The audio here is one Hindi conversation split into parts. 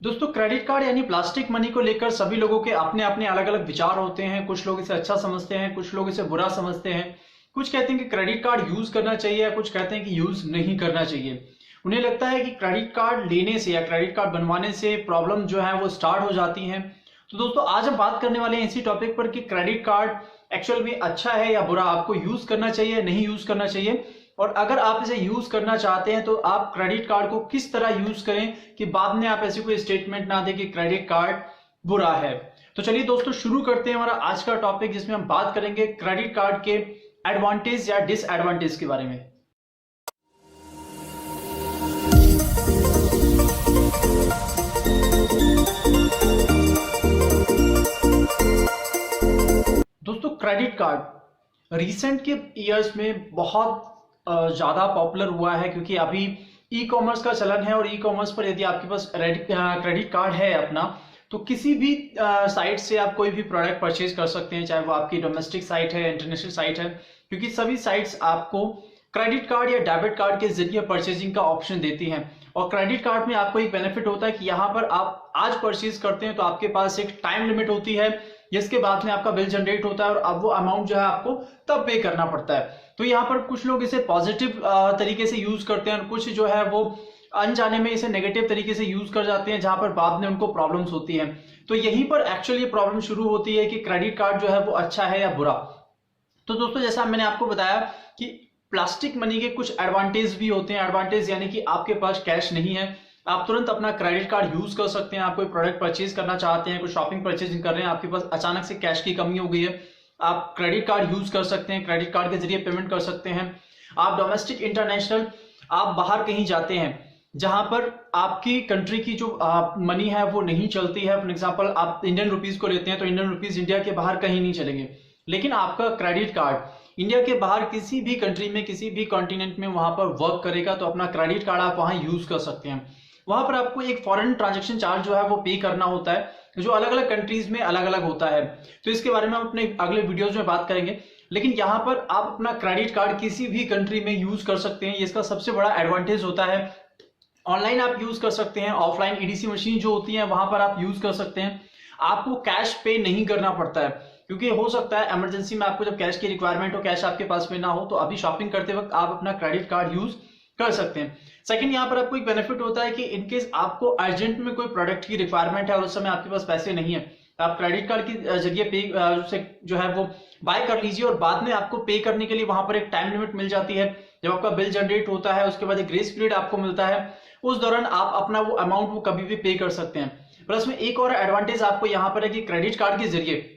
दोस्तों, क्रेडिट कार्ड यानी प्लास्टिक मनी को लेकर सभी लोगों के अपने अपने अलग अलग विचार होते हैं। कुछ लोग इसे अच्छा समझते हैं, कुछ लोग इसे बुरा समझते हैं। कुछ कहते हैं कि क्रेडिट कार्ड यूज करना चाहिए, कुछ कहते हैं कि यूज नहीं करना चाहिए। उन्हें लगता है कि क्रेडिट कार्ड लेने से या क्रेडिट कार्ड बनवाने से प्रॉब्लम जो है वो स्टार्ट हो जाती है। तो दोस्तों, आज हम बात करने वाले हैं इसी टॉपिक पर कि क्रेडिट कार्ड एक्चुअल में अच्छा है या बुरा, आपको यूज करना चाहिए नहीं यूज करना चाहिए, और अगर आप इसे यूज करना चाहते हैं तो आप क्रेडिट कार्ड को किस तरह यूज करें कि बाद में आप ऐसी कोई स्टेटमेंट ना दें कि क्रेडिट कार्ड बुरा है। तो चलिए दोस्तों, शुरू करते हैं हमारा आज का टॉपिक, जिसमें हम बात करेंगे क्रेडिट कार्ड के एडवांटेज या डिसएडवांटेज के बारे में। दोस्तों, क्रेडिट कार्ड रिसेंट के ईयर्स में बहुत ज्यादा पॉपुलर हुआ है, क्योंकि अभी ई कॉमर्स का चलन है और ई कॉमर्स पर यदि आपके पास क्रेडिट कार्ड है अपना, तो किसी भी साइट से आप कोई भी प्रोडक्ट परचेज कर सकते हैं, चाहे वो आपकी डोमेस्टिक साइट है, इंटरनेशनल साइट है, क्योंकि सभी साइट्स आपको क्रेडिट कार्ड या डेबिट कार्ड के जरिए परचेजिंग का ऑप्शन देती हैं। और क्रेडिट कार्ड में आपको एक बेनिफिट होता है कि यहाँ पर आप आज परचेज करते हैं तो आपके पास एक टाइम लिमिट होती है, जिसके बाद में आपका बिल जनरेट होता है और अब वो अमाउंट जो है आपको तब पे करना पड़ता है। तो यहाँ पर कुछ लोग इसे पॉजिटिव तरीके से यूज करते हैं और कुछ जो है वो अनजाने में इसे नेगेटिव तरीके से यूज कर जाते हैं, जहां पर बाद में उनको प्रॉब्लम्स होती है। तो यहीं पर एक्चुअली प्रॉब्लम शुरू होती है कि क्रेडिट कार्ड जो है वो अच्छा है या बुरा। तो दोस्तों, जैसा मैंने आपको बताया कि प्लास्टिक मनी के कुछ एडवांटेज भी होते हैं। एडवांटेज यानी कि आपके पास कैश नहीं है, आप तुरंत अपना क्रेडिट कार्ड यूज कर सकते हैं। आप कोई प्रोडक्ट परचेज करना चाहते हैं, कोई शॉपिंग परचेजिंग कर रहे हैं, आपके पास अचानक से कैश की कमी हो गई है, आप क्रेडिट कार्ड यूज कर सकते हैं, क्रेडिट कार्ड के जरिए पेमेंट कर सकते हैं। आप डोमेस्टिक इंटरनेशनल, आप बाहर कहीं जाते हैं जहां पर आपकी कंट्री की जो मनी है वो नहीं चलती है, फॉर एग्जांपल आप इंडियन रुपीज को लेते हैं तो इंडियन रुपीज इंडिया के बाहर कहीं नहीं चलेंगे, लेकिन आपका क्रेडिट कार्ड इंडिया के बाहर किसी भी कंट्री में, किसी भी कॉन्टिनेंट में वहां पर वर्क करेगा। तो अपना क्रेडिट कार्ड आप वहां यूज कर सकते हैं। वहां पर आपको एक फॉरेन ट्रांजैक्शन चार्ज जो है वो पे करना होता है, जो अलग अलग कंट्रीज में अलग अलग होता है। तो इसके बारे में हम अपने अगले वीडियोस में बात करेंगे, लेकिन यहाँ पर आप अपना क्रेडिट कार्ड किसी भी कंट्री में यूज कर सकते हैं। इसका सबसे बड़ा एडवांटेज होता है, ऑनलाइन आप यूज कर सकते हैं, ऑफलाइन ईडीसी मशीन जो होती है वहां पर आप यूज कर सकते हैं। आपको कैश पे नहीं करना पड़ता है, क्योंकि हो सकता है इमरजेंसी में आपको जब कैश की रिक्वायरमेंट हो, कैश आपके पास में ना हो, तो अभी शॉपिंग करते वक्त आप अपना क्रेडिट कार्ड यूज कर सकते हैं। सेकंड, यहाँ पर आपको एक बेनिफिट होता है कि इनकेस आपको अर्जेंट में कोई प्रोडक्ट की रिक्वायरमेंट है और उस समय आपके पास पैसे नहीं है, आप क्रेडिट कार्ड के जरिए पे से जो है वो बाय कर लीजिए, और बाद में आपको पे करने के लिए वहां पर एक टाइम लिमिट मिल जाती है। जब आपका बिल जनरेट होता है उसके बाद एक ग्रेस पीरियड आपको मिलता है, उस दौरान आप अपना वो अमाउंट वो कभी भी पे कर सकते हैं। प्लस में एक और एडवांटेज आपको यहाँ पर है कि क्रेडिट कार्ड के जरिए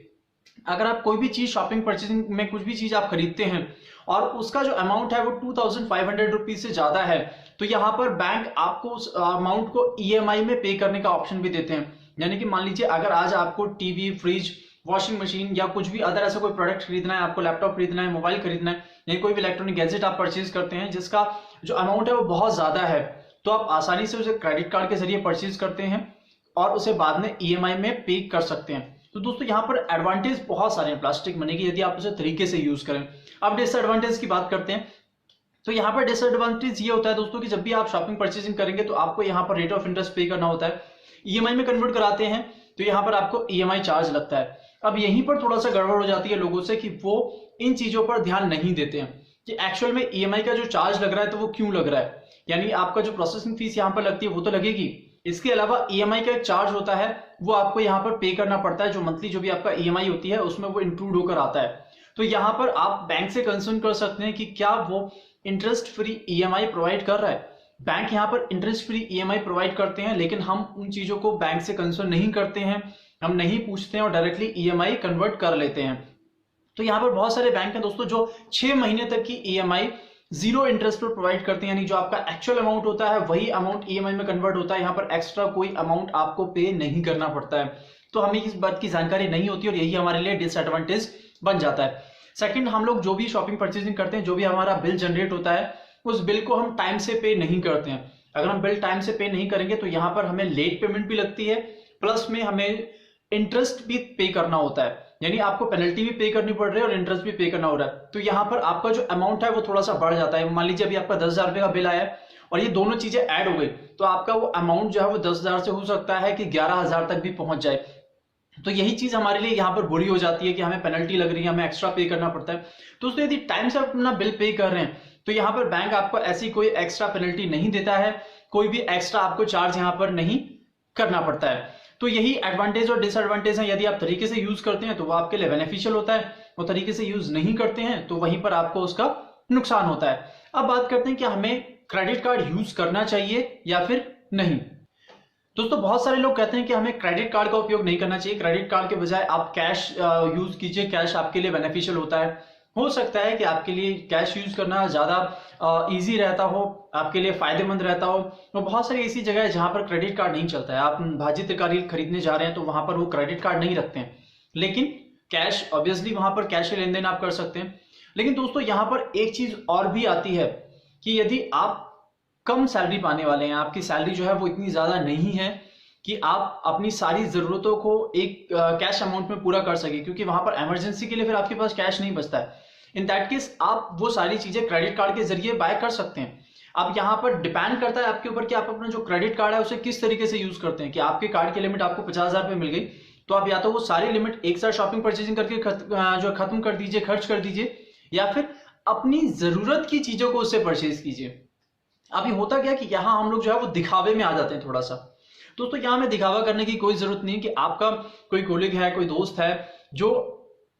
अगर आप कोई भी चीज शॉपिंग परचेसिंग में कुछ भी चीज आप खरीदते हैं और उसका जो अमाउंट है वो 2500 रुपीज से ज्यादा है, तो यहाँ पर बैंक आपको उस अमाउंट को ईएमआई में पे करने का ऑप्शन भी देते हैं। यानी कि मान लीजिए अगर आज आपको टीवी, फ्रिज, वॉशिंग मशीन या कुछ भी अदर ऐसा कोई प्रोडक्ट खरीदना है, आपको लैपटॉप खरीदना है, मोबाइल खरीदना है, या कोई भी इलेक्ट्रॉनिक गैजेट आप परचेज करते हैं जिसका जो अमाउंट है वो बहुत ज्यादा है, तो आप आसानी से उसे क्रेडिट कार्ड के जरिए परचेज करते हैं और उसे बाद में ईएमआई में पे कर सकते हैं। तो दोस्तों, यहाँ पर एडवांटेज बहुत सारे हैं प्लास्टिक मनी की, यदि आप उसे तरीके से यूज करें। अब डिसएडवांटेज की बात करते हैं। तो यहाँ पर डिसएडवांटेज ये होता है दोस्तों कि जब भी आप शॉपिंग परचेजिंग करेंगे तो आपको यहाँ पर रेट ऑफ इंटरेस्ट पे करना होता है। ईएमआई में कन्वर्ट कराते हैं तो यहाँ पर आपको ईएमआई चार्ज लगता है। अब यहीं पर थोड़ा सा गड़बड़ हो जाती है लोगों से कि वो इन चीजों पर ध्यान नहीं देते हैं कि एक्चुअल में ईएमआई का जो चार्ज लग रहा है तो वो क्यों लग रहा है। यानी आपका जो प्रोसेसिंग फीस यहाँ पर लगती है वो तो लगेगी, इसके अलावा ईएमआई का एक चार्ज होता है वो आपको यहाँ पर पे करना पड़ता है, जो मंथली जो भी आपका ईएमआई होती है उसमें वो इंक्लूड होकर आता है। तो यहाँ पर आप बैंक से कंसर्न कर सकते हैं कि क्या वो इंटरेस्ट फ्री ईएमआई प्रोवाइड कर रहा है। बैंक यहाँ पर इंटरेस्ट फ्री ईएमआई प्रोवाइड करते हैं, लेकिन हम उन चीजों को बैंक से कंसर्न नहीं करते हैं, हम नहीं पूछते हैं और डायरेक्टली ईएमआई कन्वर्ट कर लेते हैं। तो यहाँ पर बहुत सारे बैंक हैं दोस्तों जो 6 महीने तक की ईएमआई जीरो इंटरेस्ट पर प्रोवाइड करते हैं, यानी जो आपका एक्चुअल अमाउंट होता है वही अमाउंट ईएमआई में कन्वर्ट होता है। यहाँ पर एक्स्ट्रा कोई अमाउंट आपको पे नहीं करना पड़ता है। तो हमें इस बात की जानकारी नहीं होती और यही हमारे लिए डिसएडवांटेज बन जाता है। सेकंड, हम लोग जो भी शॉपिंग परचेजिंग करते हैं, जो भी हमारा बिल जनरेट होता है, उस बिल को हम टाइम से पे नहीं करते हैं। अगर हम बिल टाइम से पे नहीं करेंगे तो यहाँ पर हमें लेट पेमेंट भी लगती है, प्लस में हमें इंटरेस्ट भी पे करना होता है, यानी आपको पेनल्टी भी पे करनी पड़ रही है और इंटरेस्ट भी पे करना हो रहा है। तो यहाँ पर आपका जो अमाउंट है वो थोड़ा सा बढ़ जाता है। मान लीजिए अभी आपका 10,000 रुपए का बिल आया है और ये दोनों चीजें ऐड हो गई तो आपका वो अमाउंट जो है वो 10,000 से हो सकता है कि 11,000 तक भी पहुंच जाए। तो यही चीज हमारे लिए यहाँ पर बुरी हो जाती है कि हमें पेनल्टी लग रही है, हमें एक्स्ट्रा पे करना पड़ता है। दोस्तों यदि टाइम से अपना बिल पे कर रहे हैं तो यहाँ पर बैंक आपको ऐसी कोई एक्स्ट्रा पेनल्टी नहीं देता है, कोई भी एक्स्ट्रा आपको चार्ज यहाँ पर नहीं करना पड़ता है। तो यही एडवांटेज और डिसएडवांटेज है। यदि आप तरीके से यूज करते हैं तो वो आपके लिए बेनिफिशियल होता है, वो तरीके से यूज नहीं करते हैं तो वहीं पर आपको उसका नुकसान होता है। अब बात करते हैं कि हमें क्रेडिट कार्ड यूज करना चाहिए या फिर नहीं। दोस्तों बहुत सारे लोग कहते हैं कि हमें क्रेडिट कार्ड का उपयोग नहीं करना चाहिए, क्रेडिट कार्ड के बजाय आप कैश यूज कीजिए, कैश आपके लिए बेनिफिशियल होता है। हो सकता है कि आपके लिए कैश यूज करना ज्यादा इजी रहता हो, आपके लिए फायदेमंद रहता हो। तो बहुत सारी ऐसी जगह है जहां पर क्रेडिट कार्ड नहीं चलता है, आप भाजी तरकारी खरीदने जा रहे हैं तो वहां पर वो क्रेडिट कार्ड नहीं रखते हैं, लेकिन कैश ऑब्वियसली वहां पर कैश के लेन देन आप कर सकते हैं। लेकिन दोस्तों यहाँ पर एक चीज और भी आती है कि यदि आप कम सैलरी पाने वाले हैं, आपकी सैलरी जो है वो इतनी ज्यादा नहीं है कि आप अपनी सारी जरूरतों को एक कैश अमाउंट में पूरा कर सके, क्योंकि वहां पर इमरजेंसी के लिए फिर आपके पास कैश नहीं बचता है। इन दैट केस आप वो सारी चीजें क्रेडिट कार्ड के जरिए बाय कर सकते हैं। अब यहाँ पर डिपेंड करता है आपके ऊपर कि आप अपना जो क्रेडिट कार्ड है उसे किस तरीके से यूज करते हैं। कि आपके कार्ड की लिमिट आपको 50,000 रुपये मिल गई तो आप या तो वो सारी लिमिट एक साथ शॉपिंग परचेजिंग करके जो खत्म कर दीजिए, खर्च कर दीजिए, या फिर अपनी जरूरत की चीजों को उससे परचेज कीजिए। अभी होता क्या कि यहाँ हम लोग जो है वो दिखावे में आ जाते हैं थोड़ा सा। दोस्तों यहाँ में दिखावा करने की कोई जरूरत नहीं कि आपका कोई कोलिग है, कोई दोस्त है जो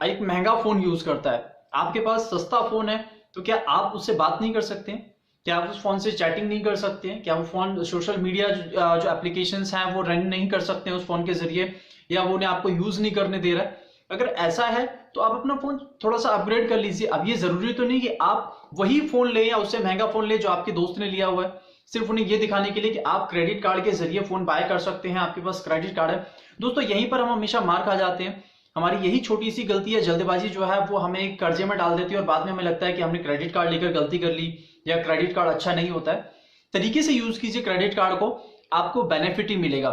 एक महंगा फोन यूज करता है, आपके पास सस्ता फोन है, तो क्या आप उससे बात नहीं कर सकते हैं? क्या आप उस फोन से चैटिंग नहीं कर सकते हैं? क्या वो फोन सोशल मीडिया जो एप्लीकेशंस हैं वो रन नहीं कर सकते हैं उस फोन के जरिए, या वो उन्हें आपको यूज नहीं करने दे रहा है? अगर ऐसा है तो आप अपना फोन थोड़ा सा अपग्रेड कर लीजिए। अब ये जरूरी तो नहीं कि आप वही फोन ले या उससे महंगा फोन ले जो आपके दोस्त ने लिया हुआ है, सिर्फ उन्हें ये दिखाने के लिए कि आप क्रेडिट कार्ड के जरिए फोन बाय कर सकते हैं, आपके पास क्रेडिट कार्ड है। दोस्तों यहीं पर हम हमेशा मार खा जाते हैं। हमारी यही छोटी सी गलती है, जल्दबाजी जो है वो हमें एक कर्जे में डाल देती है और बाद में हमें लगता है कि हमने क्रेडिट कार्ड लेकर गलती कर ली या क्रेडिट कार्ड अच्छा नहीं होता है। तरीके से यूज कीजिए क्रेडिट कार्ड को, आपको बेनिफिट ही मिलेगा।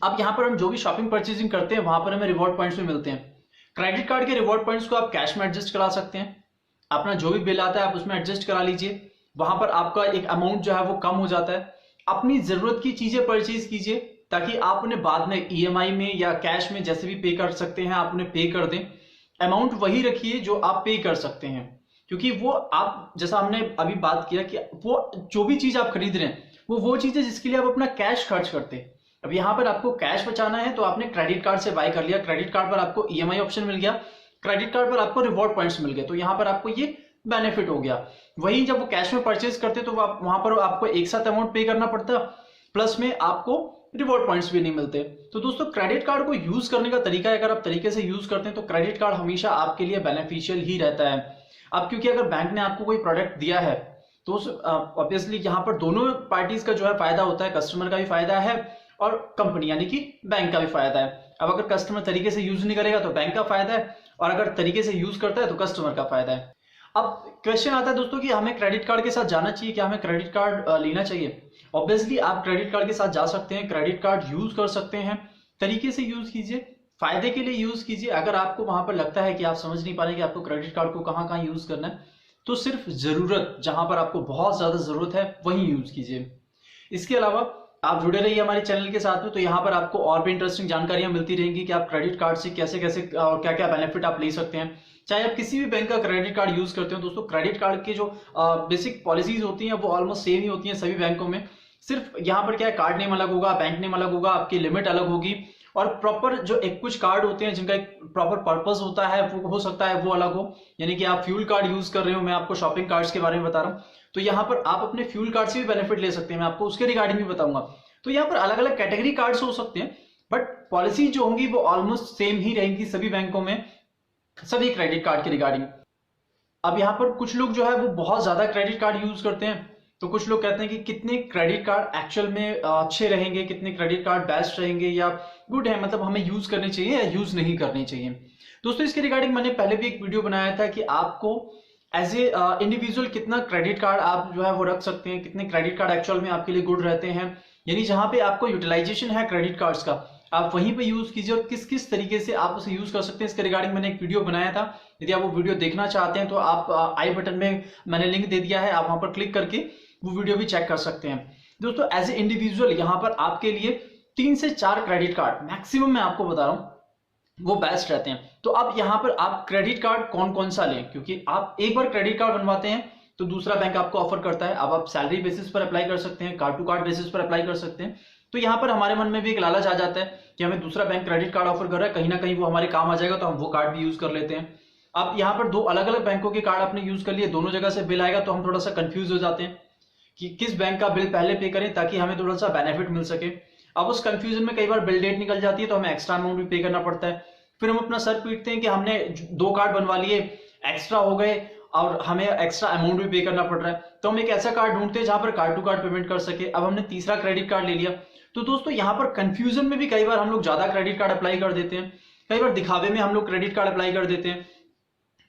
अब यहाँ पर हम जो भी शॉपिंग परचेजिंग करते हैं वहां पर हमें रिवॉर्ड पॉइंट्स भी मिलते हैं। क्रेडिट कार्ड के रिवॉर्ड पॉइंट्स को आप कैश में एडजस्ट करा सकते हैं, अपना जो भी बिल आता है आप उसमें एडजस्ट करा लीजिए, वहां पर आपका एक अमाउंट जो है वो कम हो जाता है। अपनी जरूरत की चीजें परचेज कीजिए ताकि आप उन्हें बाद में ईएमआई में या कैश में जैसे भी पे कर सकते हैं आप उन्हें पे कर दें। अमाउंट वही रखिए जो आप पे कर सकते हैं, क्योंकि वो आप जैसा हमने अभी बात किया कि वो जो भी चीज आप खरीद रहे हैं वो चीज है जिसके लिए आप अपना कैश खर्च करते हैं। अब यहाँ पर आपको कैश बचाना है तो आपने क्रेडिट कार्ड से बाय कर लिया, क्रेडिट कार्ड पर आपको ईएमआई ऑप्शन मिल गया, क्रेडिट कार्ड पर आपको रिवॉर्ड पॉइंट्स मिल गए, तो यहाँ पर आपको ये बेनिफिट हो गया। वहीं जब वो कैश में परचेज करते तो वहां पर आपको एक साथ अमाउंट पे करना पड़ता, प्लस में आपको रिवॉर्ड पॉइंट्स भी नहीं मिलते। तो दोस्तों क्रेडिट कार्ड को यूज करने का तरीका है, अगर आप तरीके से यूज करते हैं तो क्रेडिट कार्ड हमेशा आपके लिए बेनिफिशियल ही रहता है। अब क्योंकि अगर बैंक ने आपको कोई प्रोडक्ट दिया है तो ऑब्वियसली यहाँ पर दोनों पार्टीज का जो है फायदा होता है, कस्टमर का भी फायदा है और कंपनी यानी कि बैंक का भी फायदा है। अब अगर कस्टमर तरीके से यूज नहीं करेगा तो बैंक का फायदा है, और अगर तरीके से यूज करता है तो कस्टमर का फायदा है। अब क्वेश्चन आता है दोस्तों कि हमें क्रेडिट कार्ड के साथ जाना चाहिए, क्या हमें क्रेडिट कार्ड लेना चाहिए? ऑब्वियसली आप क्रेडिट कार्ड के साथ जा सकते हैं, क्रेडिट कार्ड यूज कर सकते हैं, तरीके से यूज कीजिए, फायदे के लिए यूज कीजिए। अगर आपको वहां पर लगता है कि आप समझ नहीं पा रहे कि आपको क्रेडिट कार्ड को कहाँ कहाँ यूज करना है, तो सिर्फ जरूरत जहां पर आपको बहुत ज्यादा जरूरत है वही यूज कीजिए। इसके अलावा आप जुड़े रहिए हमारे चैनल के साथ में, तो यहाँ पर आपको और भी इंटरेस्टिंग जानकारियां मिलती रहेंगी कि आप क्रेडिट कार्ड से कैसे कैसे और क्या क्या बेनिफिट आप ले सकते हैं। चाहे आप किसी भी बैंक का क्रेडिट कार्ड यूज करते हो दोस्तों, क्रेडिट कार्ड की जो बेसिक पॉलिसीज होती हैं वो ऑलमोस्ट सेम ही होती हैं सभी बैंकों में। सिर्फ यहाँ पर क्या है, कार्ड नेम अलग होगा, बैंक नेम अलग होगा, आपकी लिमिट अलग होगी, और प्रॉपर जो एक कुछ कार्ड होते हैं जिनका एक प्रॉपर पर्पस होता है वो हो सकता है वो अलग हो। यानी कि आप फ्यूल कार्ड यूज कर रहे हो, मैं आपको शॉपिंग कार्ड्स के बारे में बता रहा हूँ, तो यहाँ पर आप अपने फ्यूल कार्ड से भी बेनिफिट ले सकते हैं, मैं आपको उसके रिगार्डिंग भी बताऊंगा। तो यहाँ पर अलग अलग कैटेगरी कार्ड्स हो सकते हैं, बट पॉलिसी जो होंगी वो ऑलमोस्ट सेम ही रहेंगी सभी बैंकों में, सभी क्रेडिट कार्ड के रिगार्डिंग। अब यहाँ पर कुछ लोग जो है वो बहुत ज्यादा क्रेडिट कार्ड यूज करते हैं, तो कुछ लोग कहते हैं कि कितने क्रेडिट कार्ड एक्चुअल में अच्छे रहेंगे, कितने क्रेडिट कार्ड बेस्ट रहेंगे या गुड है, मतलब हमें यूज करने चाहिए या यूज नहीं करने चाहिए। दोस्तों इसके रिगार्डिंग मैंने पहले भी एक वीडियो बनाया था कि आपको एज ए इंडिविजुअल कितना क्रेडिट कार्ड आप जो है वो रख सकते हैं, कितने क्रेडिट कार्ड एक्चुअल में आपके लिए गुड रहते हैं, यानी जहां पे आपको यूटिलाइजेशन है क्रेडिट कार्ड्स का आप वहीं पे यूज कीजिए, और किस किस तरीके से आप उसे यूज कर सकते हैं इसके रिगार्डिंग मैंने एक वीडियो बनाया था। यदि आप वो वीडियो देखना चाहते हैं तो आप आई बटन में मैंने लिंक दे दिया है, आप वहां पर क्लिक करके वो वीडियो भी चेक कर सकते हैं। दोस्तों एज ए इंडिविजुअल यहाँ पर आपके लिए 3 से 4 क्रेडिट कार्ड मैक्सिमम मैं आपको बता रहा हूँ वो बेस्ट रहते हैं। तो अब यहाँ पर आप क्रेडिट कार्ड कौन कौन सा लें, क्योंकि आप एक बार क्रेडिट कार्ड बनवाते हैं तो दूसरा बैंक आपको ऑफर करता है। अब आप सैलरी बेसिस पर अप्लाई कर सकते हैं, कार्ड टू कार्ड बेसिस पर अप्लाई कर सकते हैं। तो यहाँ पर हमारे मन में भी एक लालच आ जाता है कि हमें दूसरा बैंक क्रेडिट कार्ड ऑफर कर रहा है, कहीं ना कहीं वो हमारे काम आ जाएगा, तो हम वो कार्ड भी यूज कर लेते हैं। अब यहाँ पर 2 अलग अलग बैंकों के कार्ड आपने यूज कर लिए, दोनों जगह से बिल आएगा तो हम थोड़ा सा कंफ्यूज हो जाते हैं कि किस बैंक का बिल पहले पे करें ताकि हमें थोड़ा सा बेनिफिट मिल सके। अब उस कंफ्यूजन में कई बार बिल डेट निकल जाती है तो हमें एक्स्ट्रा अमाउंट भी पे करना पड़ता है। फिर हम अपना सर पीटते हैं कि हमने 2 कार्ड बनवा लिए, एक्स्ट्रा हो गए और हमें एक्स्ट्रा अमाउंट भी पे करना पड़ रहा है। तो हम एक ऐसा कार्ड ढूंढते हैं जहां पर कार्ड टू कार्ड पेमेंट कर सके। अब हमने तीसरा क्रेडिट कार्ड ले लिया, तो दोस्तों यहाँ पर कंफ्यूजन में भी कई बार हम लोग ज्यादा क्रेडिट कार्ड अप्लाई कर देते हैं। कई बार दिखावे में हम लोग क्रेडिट कार्ड अप्लाई कर देते हैं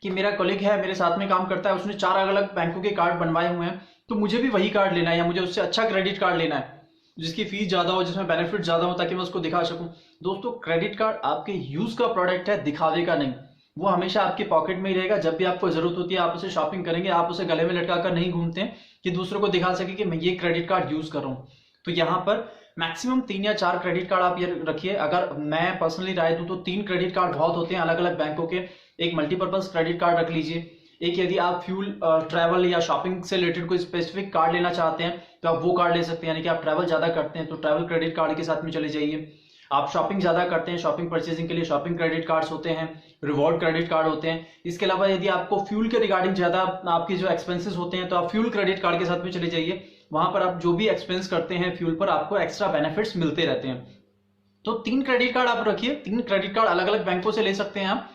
कि मेरा कलीग है, मेरे साथ में काम करता है, उसने 4 अलग अलग बैंकों के कार्ड बनवाए हुए हैं, तो मुझे भी वही कार्ड लेना है या मुझे उससे अच्छा क्रेडिट कार्ड लेना है जिसकी फीस ज्यादा हो, जिसमें बेनिफिट ज्यादा हो, ताकि मैं उसको दिखा सकूं। दोस्तों क्रेडिट कार्ड आपके यूज का प्रोडक्ट है, दिखावे का नहीं। वो हमेशा आपके पॉकेट में ही रहेगा, जब भी आपको जरूरत होती है आप उसे शॉपिंग करेंगे, आप उसे गले में लटका कर नहीं घूमते हैं कि दूसरों को दिखा सके कि मैं ये क्रेडिट कार्ड यूज कर रहा हूँ। तो यहाँ पर मैक्सिमम 3 या 4 क्रेडिट कार्ड आप ये रखिए। अगर मैं पर्सनली राय दूं तो 3 क्रेडिट कार्ड बहुत होते हैं अलग अलग बैंकों के। एक मल्टीपर्पज क्रेडिट कार्ड रख लीजिए, एक यदि आप फ्यूल, ट्रैवल या शॉपिंग से रिलेटेड कोई स्पेसिफिक कार्ड लेना चाहते हैं तो आप वो कार्ड ले सकते हैं, यानी कि आप ट्रैवल ज्यादा करते हैं तो ट्रैवल क्रेडिट कार्ड के साथ में चले जाइए। आप शॉपिंग ज्यादा करते हैं, शॉपिंग परचेसिंग के लिए शॉपिंग क्रेडिट कार्ड्स होते हैं, रिवॉर्ड क्रेडिट कार्ड होते हैं। इसके अलावा यदि आपको फ्यूल के रिगार्डिंग ज्यादा आपके जो एक्सपेंसेस होते हैं तो आप फ्यूल क्रेडिट कार्ड के साथ में चले जाइए। वहां पर आप जो भी एक्सपेंस करते हैं फ्यूल पर आपको एक्स्ट्रा बेनिफिट्स मिलते रहते हैं। तो 3 क्रेडिट कार्ड आप रखिए, 3 क्रेडिट कार्ड अलग अलग बैंकों से ले सकते हैं आप,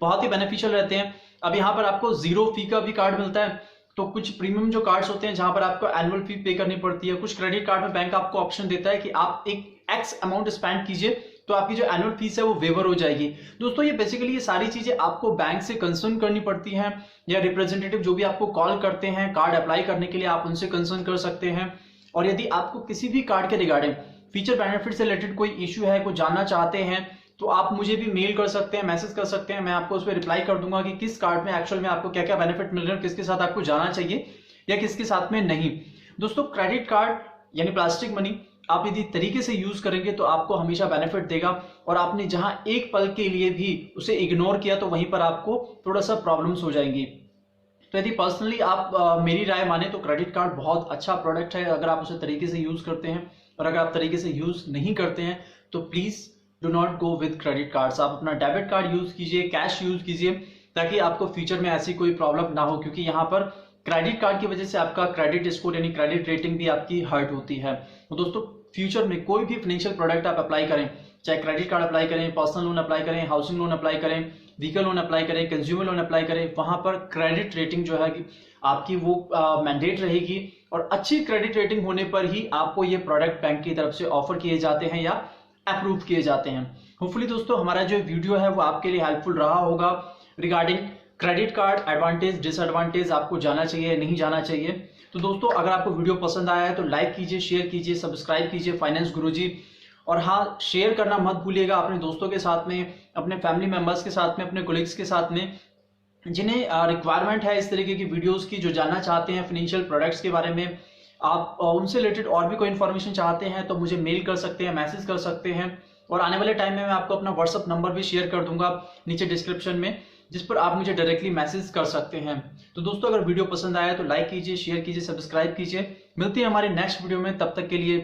बहुत ही बेनिफिशियल रहते हैं। अब यहाँ पर आपको 0 फी का भी कार्ड मिलता है। तो कुछ प्रीमियम जो कार्ड्स होते हैं जहां पर आपको एनुअल फी पे करनी पड़ती है, कुछ क्रेडिट कार्ड में बैंक आपको ऑप्शन देता है कि आप एक एक्स अमाउंट स्पेंड कीजिए तो आपकी जो एनुअल फीस है वो वेवर हो जाएगी। दोस्तों ये बेसिकली ये सारी चीजें आपको बैंक से कंसर्न करनी पड़ती हैं, या रिप्रेजेंटेटिव जो भी आपको कॉल करते हैं कार्ड अप्लाई करने के लिए आप उनसे कंसर्न कर सकते हैं। और यदि आपको किसी भी कार्ड के रिगार्डिंग फीचर बेनिफिट से रिलेटेड कोई इश्यू है, कुछ जानना चाहते हैं, तो आप मुझे भी मेल कर सकते हैं, मैसेज कर सकते हैं, मैं आपको उस पर रिप्लाई कर दूंगा कि किस कार्ड में एक्चुअल में आपको क्या क्या बेनिफिट मिल रहे हैं, किसके साथ आपको जाना चाहिए या किसके साथ में नहीं। दोस्तों क्रेडिट कार्ड यानी प्लास्टिक मनी आप यदि तरीके से यूज करेंगे तो आपको हमेशा बेनिफिट देगा, और आपने जहां एक पल के लिए भी उसे इग्नोर किया तो वहीं पर आपको थोड़ा सा प्रॉब्लम्स हो जाएंगी। तो यदि पर्सनली आप मेरी राय माने तो क्रेडिट कार्ड बहुत अच्छा प्रोडक्ट है अगर आप उसे तरीके से यूज करते हैं, और अगर आप तरीके से यूज नहीं करते हैं तो please do not go with credit cards. आप अपना डेबिट कार्ड यूज कीजिए, कैश यूज कीजिए, ताकि आपको फ्यूचर में ऐसी कोई प्रॉब्लम ना हो, क्योंकि यहाँ पर क्रेडिट कार्ड की वजह से आपका क्रेडिट स्कोर यानी क्रेडिट रेटिंग भी आपकी हर्ट होती है। तो दोस्तों फ्यूचर में कोई भी फाइनेंशियल प्रोडक्ट आप अप्लाई करें, चाहे क्रेडिट कार्ड अप्लाई करें, पर्सनल लोन अप्लाई करें, हाउसिंग लोन अप्लाई करें, व्हीकल लोन अप्लाई करें, कंज्यूमर लोन अप्लाई करें, वहां पर क्रेडिट रेटिंग जो है आपकी वो मैंडेट रहेगी, और अच्छी क्रेडिट रेटिंग होने पर ही आपको ये प्रोडक्ट बैंक की तरफ से ऑफर किए जाते हैं या अप्रूव किए जाते हैं। होपफुली दोस्तों हमारा जो वीडियो है वो आपके लिए हेल्पफुल रहा होगा regarding credit card advantage disadvantage, आपको जाना चाहिए नहीं जाना चाहिए। तो दोस्तों अगर आपको वीडियो पसंद आया है तो लाइक कीजिए, शेयर कीजिए, सब्सक्राइब कीजिए फाइनेंस गुरुजी, और हाँ शेयर करना मत भूलिएगा अपने दोस्तों के साथ में, अपने फैमिली मेंबर्स के साथ में, अपने कोलिग्स के साथ में, जिन्हें रिक्वायरमेंट है इस तरीके की वीडियोस की, जो जानना चाहते हैं फाइनेंशियल प्रोडक्ट्स के बारे में। आप उनसे रिलेटेड और भी कोई इन्फॉर्मेशन चाहते हैं तो मुझे मेल कर सकते हैं, मैसेज कर सकते हैं, और आने वाले टाइम में मैं आपको अपना व्हाट्सअप नंबर भी शेयर कर दूंगा नीचे डिस्क्रिप्शन में, जिस पर आप मुझे डायरेक्टली मैसेज कर सकते हैं। तो दोस्तों अगर वीडियो पसंद आया तो लाइक कीजिए, शेयर कीजिए, सब्सक्राइब कीजिए। मिलते हैं हमारे नेक्स्ट वीडियो में, तब तक के लिए